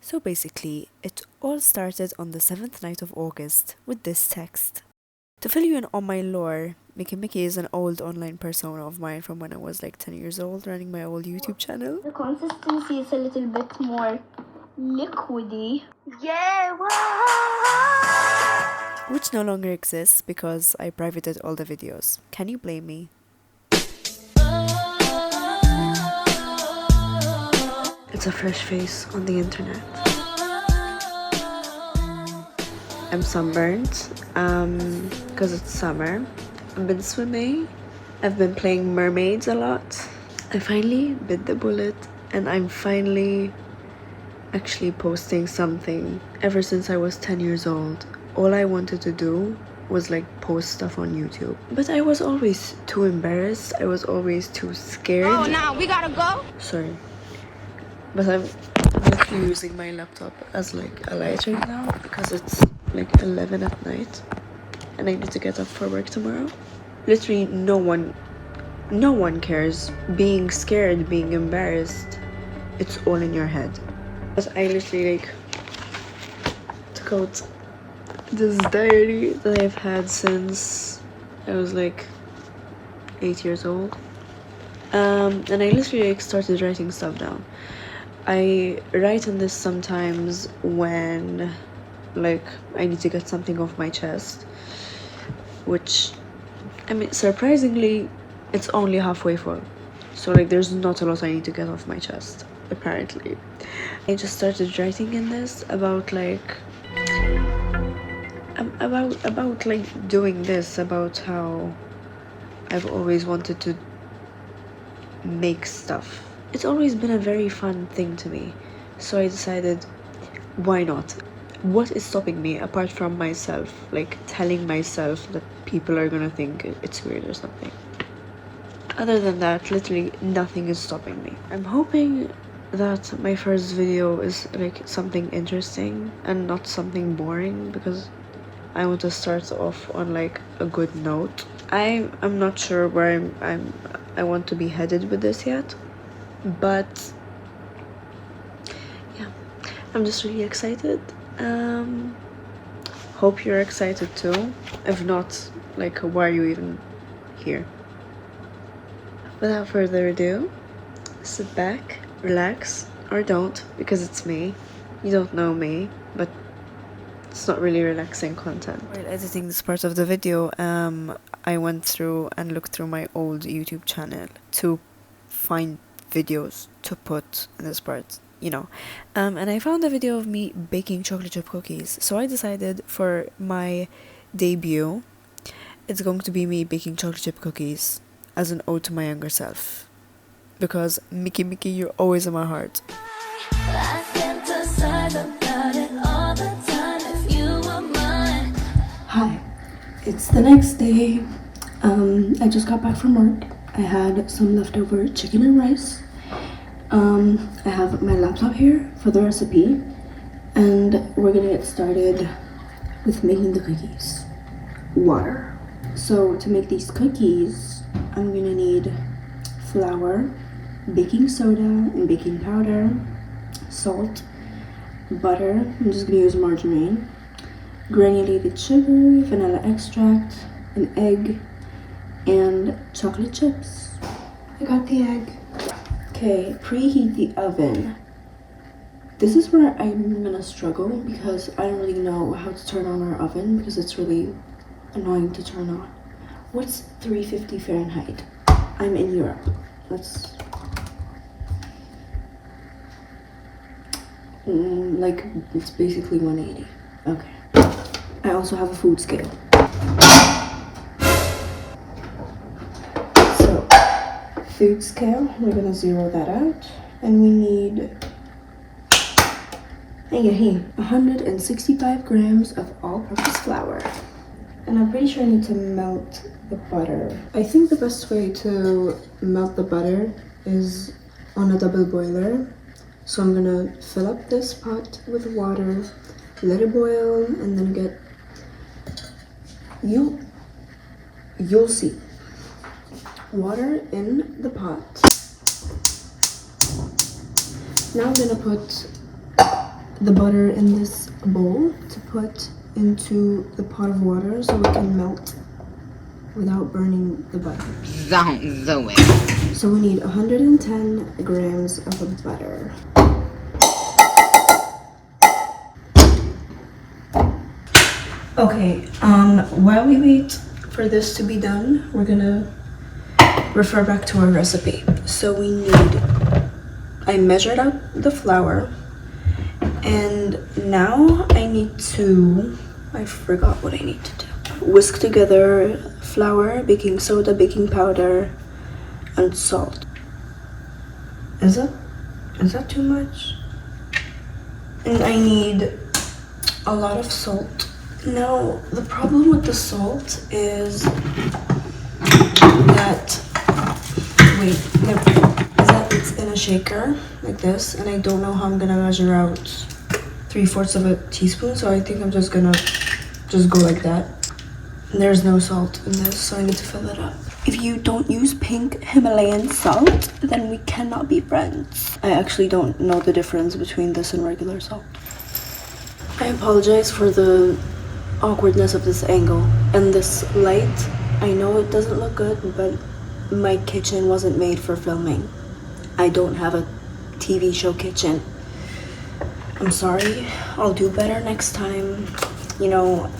So basically, it all started on the 7th night of August with this text. To fill you in on my lore, Mickey Mickey is an old online persona of mine from when I was like 10 years old, running my old YouTube channel. The consistency is a little bit more liquidy. Yeah, whoa. Which no longer exists because I privated all the videos. Can you blame me? It's a fresh face on the internet. I'm sunburned because it's summer. I've been swimming. I've been playing mermaids a lot. I finally bit the bullet and I'm finally actually posting something. Ever since I was 10 years old, all I wanted to do was like post stuff on YouTube. But I was always too embarrassed. I was always too scared. Oh, now we gotta go. Sorry. But I'm literally using my laptop as like a light right now because it's like 11 at night and I need to get up for work tomorrow. Literally no one cares. Being scared, being embarrassed, it's all in your head. But I literally like took out this diary that I've had since I was like 8 years old. And I literally like started writing stuff down. I write in this sometimes when like I need to get something off my chest, which I mean surprisingly it's only halfway full, so like there's not a lot I need to get off my chest apparently. I just started writing in this about like about like doing this, about how I've always wanted to make stuff. It's always been a very fun thing to me, so I decided, why not? What is stopping me apart from myself, like telling myself that people are gonna think it's weird or something? Other than that, literally nothing is stopping me. I'm hoping that my first video is like something interesting and not something boring, because I want to start off on like a good note. I'm not sure where I want to be headed with this yet, but yeah, I'm just really excited. Hope you're excited too. If not, like, why are you even here? Without further ado, sit back, relax, or don't, because it's me. You don't know me, but it's not really relaxing content. While editing this part of the video, I went through and looked through my old YouTube channel to find videos to put in this part, you know. And I found a video of me baking chocolate chip cookies. So I decided for my debut, it's going to be me baking chocolate chip cookies as an ode to my younger self. Because Mickey Mickey, you're always in my heart. I fantasize about it all the time if you were mine. Hi, it's the next day. I just got back from work. I had some leftover chicken and rice. I have my laptop here for the recipe, and we're gonna get started with making the cookies. Water. So to make these cookies, I'm gonna need flour, baking soda and baking powder, salt, butter, I'm just gonna use margarine, granulated sugar, vanilla extract, an egg, and chocolate chips. I got the egg. Okay, preheat the oven. This is where I'm gonna struggle because I don't really know how to turn on our oven because it's really annoying to turn on. What's 350 Fahrenheit? I'm in Europe. Let's like it's basically 180. Okay. I also have a food scale. So food scale, we're gonna zero that out, and we need 165 grams of all-purpose flour. And I'm pretty sure I need to melt the butter. I think the best way to melt the butter is on a double boiler. So I'm gonna fill up this pot with water, let it boil, and then get, you'll see. Water in the pot. Now I'm gonna put the butter in this bowl to put into the pot of water so it can melt without burning the butter. So we need 110 grams of butter. Okay, while we wait for this to be done, we're gonna refer back to our recipe. So we need, I measured out the flour, and now I need to, I forgot what I need to do. Whisk together flour, baking soda, baking powder, and salt. Is that too much? And I need a lot of salt. Now, the problem with the salt is that, it's in a shaker like this, and I don't know how I'm gonna measure out 3/4 of a teaspoon, so I think I'm just gonna go like that. There's no salt in this, so I need to fill it up. If you don't use pink Himalayan salt, then we cannot be friends. I actually don't know the difference between this and regular salt. I apologize for the awkwardness of this angle and this light. I know it doesn't look good, but my kitchen wasn't made for filming. I don't have a TV show kitchen. I'm sorry. I'll do better next time. You know,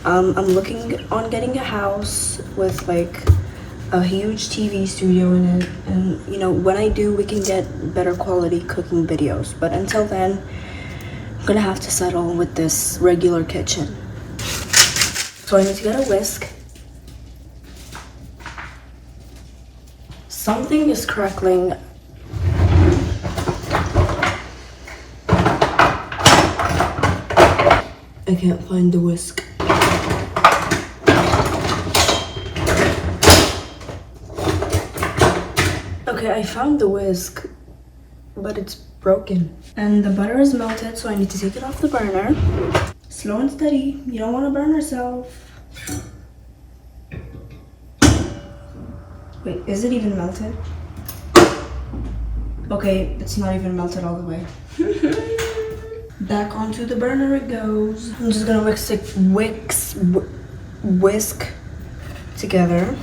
I'm looking on getting a house with like a huge TV studio in it, and you know, when I do, we can get better quality cooking videos, but until then I'm gonna have to settle with this regular kitchen. So I need to get a whisk. Something is crackling. I can't find the whisk. Okay, I found the whisk, but it's broken. And the butter is melted, so I need to take it off the burner. Slow and steady. You don't want to burn yourself. Wait, is it even melted? Okay, it's not even melted all the way. Back onto the burner it goes. I'm just gonna whisk together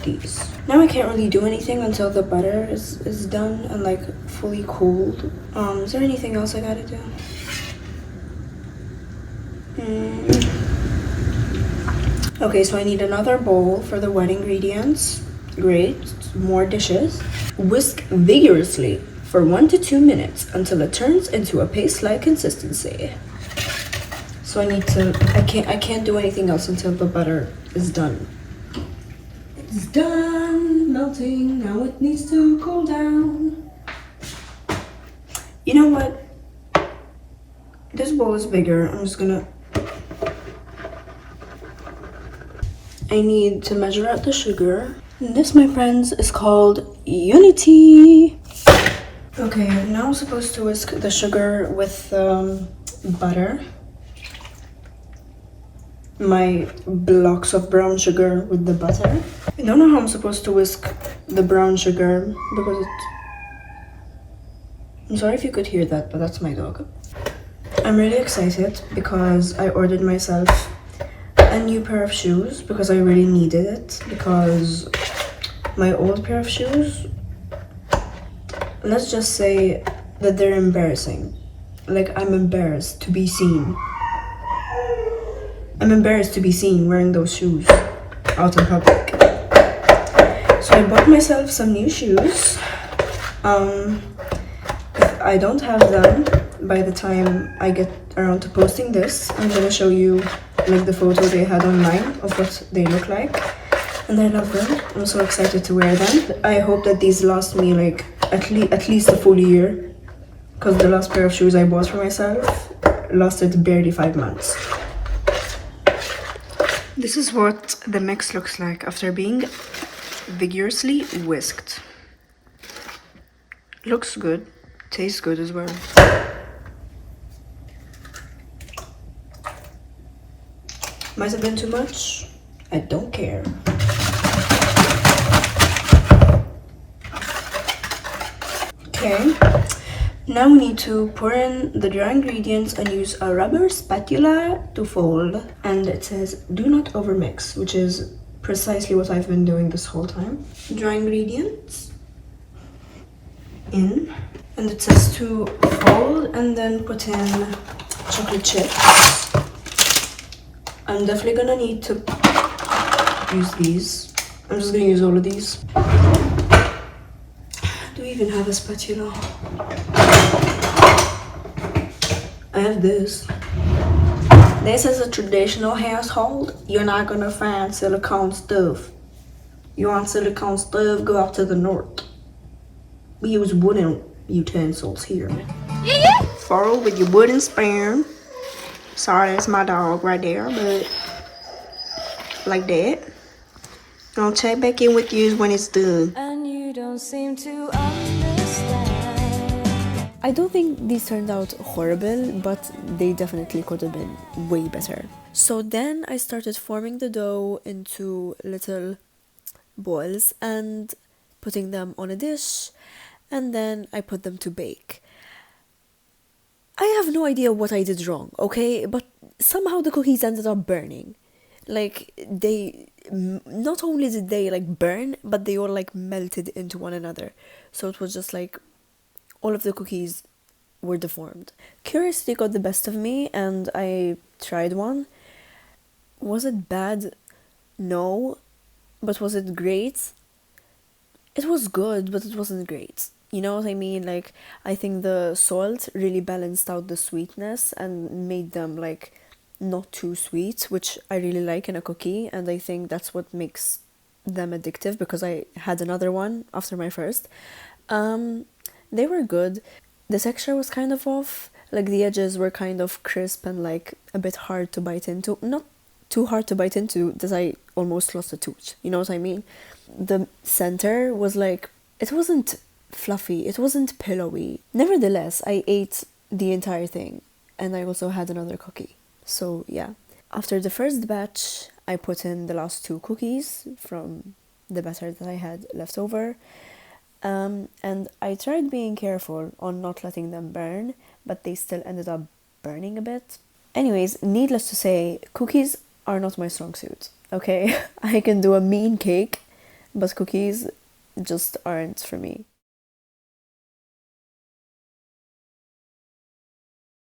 these. Now I can't really do anything until the butter is done and like fully cooled. Is there anything else I gotta do? Okay, so I need another bowl for the wet ingredients. Great, more dishes. Whisk vigorously for 1 to 2 minutes until it turns into a paste-like consistency. So I can't do anything else until the butter is done. It's done melting, now it needs to cool down. You know what? This bowl is bigger. I'm just gonna... I need to measure out the sugar. And this, my friends, is called Unity. Okay, now I'm supposed to whisk the sugar with butter. My blocks of brown sugar with the butter. I don't know how I'm supposed to whisk the brown sugar because it's... I'm sorry if you could hear that, but that's my dog. I'm really excited because I ordered myself a new pair of shoes because I really needed it, because my old pair of shoes, let's just say that they're embarrassing. Like, I'm embarrassed to be seen. I'm embarrassed to be seen wearing those shoes out in public. So I bought myself some new shoes. If I don't have them by the time I get around to posting this, I'm gonna show you like the photo they had online of what they look like. And I love them. I'm so excited to wear them. I hope that these last me like at least a full year, because the last pair of shoes I bought for myself lasted barely 5 months. This is what the mix looks like after being vigorously whisked. Looks good, tastes good as well. Might have been too much. I don't care. Okay, Now we need to pour in the dry ingredients and use a rubber spatula to fold. And it says do not overmix, which is precisely what I've been doing this whole time. Dry ingredients in, and it says to fold and then put in chocolate chips. I'm definitely gonna need to use these. I'm just gonna use all of these. Do we even have a spatula? I have this. This is a traditional household. You're not gonna find silicone stuff. You want silicone stuff, go up to the north. We use wooden utensils here. Fold with your wooden spoon. Sorry, that's my dog right there, but like that. I'll check back in with you when it's done. And you don't seem to understand. I don't think these turned out horrible, but they definitely could have been way better. So then I started forming the dough into little balls and putting them on a dish, and then I put them to bake. I have no idea what I did wrong, okay? But somehow the cookies ended up burning. Like, not only did they like burn, but they all like melted into one another. So it was just like all of the cookies were deformed. Curiosity got the best of me and I tried one. Was it bad? No. But was it great? It was good, but it wasn't great. You know what I mean? Like, I think the salt really balanced out the sweetness and made them like not too sweet, which I really like in a cookie, and I think that's what makes them addictive because I had another one after my first. They were good. The texture was kind of off, like the edges were kind of crisp and like a bit hard to bite into. Not too hard to bite into that I almost lost a tooth, you know what I mean? The center was like, it wasn't fluffy, it wasn't pillowy. Nevertheless, I ate the entire thing and I also had another cookie. So yeah, after the first batch, I put in the last 2 cookies from the batter that I had left over. And I tried being careful on not letting them burn, but they still ended up burning a bit. Anyways, needless to say, cookies are not my strong suit, okay? I can do a mean cake, but cookies just aren't for me.